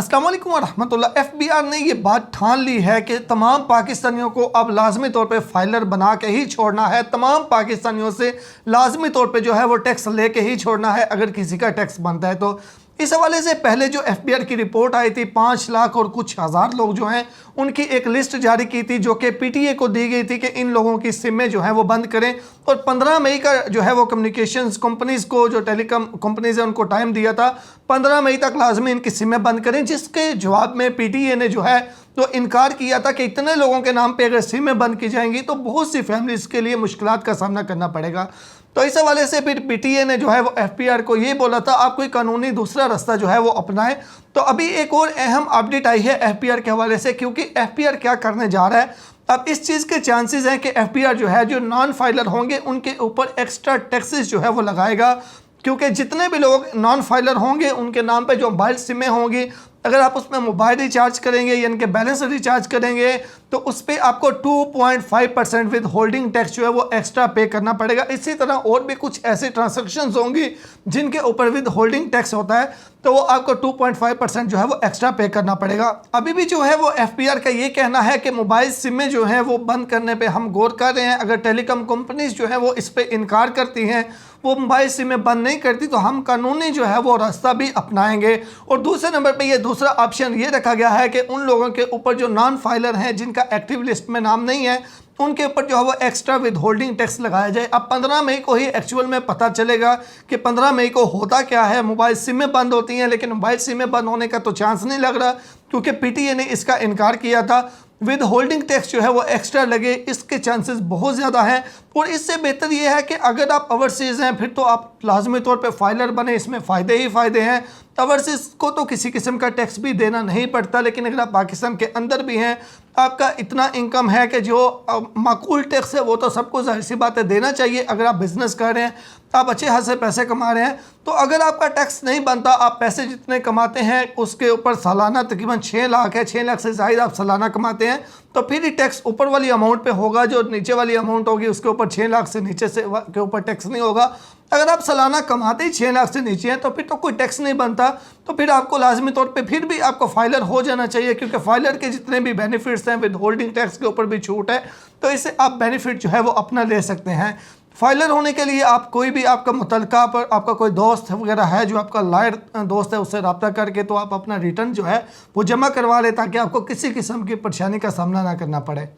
अस्सलाम वालेकुम रहमतुल्लाह। एफबीआई ने ये बात ठान ली है कि तमाम पाकिस्तानियों को अब लाजमी तौर पे फाइलर बना के ही छोड़ना है। तमाम पाकिस्तानियों से लाजमी तौर पे जो है वो टैक्स लेके ही छोड़ना है अगर किसी का टैक्स बनता है तो। इस हवाले से पहले जो एफबीआई की रिपोर्ट आई थी 5 लाख और कुछ हज़ार लोग जो हैं उनकी एक लिस्ट जारी की थी जो कि पीटीए को दी गई थी कि इन लोगों की सिमें जो हैं वो बंद करें। और 15 मई का जो है वो कम्युनिकेशंस कंपनीज़ को, जो टेलीकॉम कंपनीज़ हैं, उनको टाइम दिया था 15 मई तक लाजमी इनकी सिमें बंद करें। जिसके जवाब में पीटीए ने जो है तो इनकार किया था कि इतने लोगों के नाम पे अगर सिमें बंद की जाएंगी तो बहुत सी फैमिलीज़ के लिए मुश्किलात का सामना करना पड़ेगा। तो इस हवाले से फिर पीटीए ने जो है वो एफबीआई को ये बोला था आप कोई कानूनी दूसरा रास्ता जो है वो अपनाएं। तो अभी एक और अहम अपडेट आई है एफबीआई के हवाले से, क्योंकि एफबीआई क्या करने जा रहा है। अब इस चीज़ के चांसेस हैं कि एफबीआई जो है जो नॉन फाइलर होंगे उनके ऊपर एक्स्ट्रा टैक्सेस जो है वो लगाएगा, क्योंकि जितने भी लोग नॉन फाइलर होंगे उनके नाम पे जो मोबाइल सिमें होंगी, अगर आप उसमें मोबाइल रिचार्ज करेंगे यानी कि बैलेंस रिचार्ज करेंगे तो उस पर आपको 2.5% विद होल्डिंग टैक्स जो है वो एक्स्ट्रा पे करना पड़ेगा। इसी तरह और भी कुछ ऐसे ट्रांजैक्शंस होंगी जिनके ऊपर विद होल्डिंग टैक्स होता है तो वो आपको 2.5% जो है वो एक्स्ट्रा पे करना पड़ेगा। अभी भी जो है वो एफबीआई का ये कहना है कि मोबाइल सिमें जो हैं वो बंद करने पे हम गौर कर रहे हैं। अगर टेलीकॉम कंपनीज जो है वो इस पर इनकार करती हैं, वो मोबाइल सिमें बंद नहीं करती, तो हम कानूनी जो है वो रास्ता भी अपनाएंगे। और दूसरे नंबर पे ये दूसरा ऑप्शन ये रखा गया है कि उन लोगों के ऊपर जो नॉन फाइलर हैं जिनका एक्टिव लिस्ट में नाम नहीं है उनके ऊपर जो है वो एक्स्ट्रा विद होल्डिंग टैक्स लगाया जाए। अब 15 मई को ही एक्चुअल में पता चलेगा कि 15 मई को होता क्या है। मोबाइल सिमें बंद होती हैं लेकिन मोबाइल सिमें बंद होने का तो चांस नहीं लग रहा, क्योंकि पीटीए ने इसका इनकार किया था। विद होल्डिंग टैक्स जो है वो एक्स्ट्रा लगे इसके चांसेस बहुत ज़्यादा हैं। और इससे बेहतर ये है कि अगर आप ओवरसीज़ हैं फिर तो आप लाजमी तौर पे फाइलर बने, इसमें फ़ायदे ही फ़ायदे हैं। ओवरसीज़ को तो किसी किस्म का टैक्स भी देना नहीं पड़ता, लेकिन अगर आप पाकिस्तान के अंदर भी हैं, आपका इतना इनकम है कि जो माकूल टैक्स है वो तो सबको जाहिर सी बात है देना चाहिए। अगर आप बिज़नेस कर रहे हैं, आप अच्छे खासे पैसे कमा रहे हैं, तो अगर आपका टैक्स नहीं बनता, आप पैसे जितने कमाते हैं उसके ऊपर सालाना तकरीबन 6 लाख है, 6 लाख से ज़्यादा आप सालाना कमाते हैं, तो फिर ही टैक्स ऊपर वाली अमाउंट पे होगा। जो नीचे वाली अमाउंट होगी उसके ऊपर 6 लाख से नीचे से के ऊपर टैक्स नहीं होगा। अगर आप सालाना कमाते ही 6 लाख से नीचे हैं तो फिर तो कोई टैक्स नहीं बनता, तो फिर आपको लाजमी तौर पे फिर भी आपको फाइलर हो जाना चाहिए, क्योंकि फाइलर के जितने भी बेनिफिट्स हैं विद होल्डिंग टैक्स के ऊपर भी छूट है, तो इससे आप बेनिफिट जो है वो अपना ले सकते हैं। फाइलर होने के लिए आप कोई भी आपका मुतलका पर आपका कोई दोस्त वगैरह है जो आपका लायर दोस्त है, उससे रब्ता करके तो आप अपना रिटर्न जो है वो जमा करवा लें, ताकि आपको किसी किस्म की परेशानी का सामना ना करना पड़े।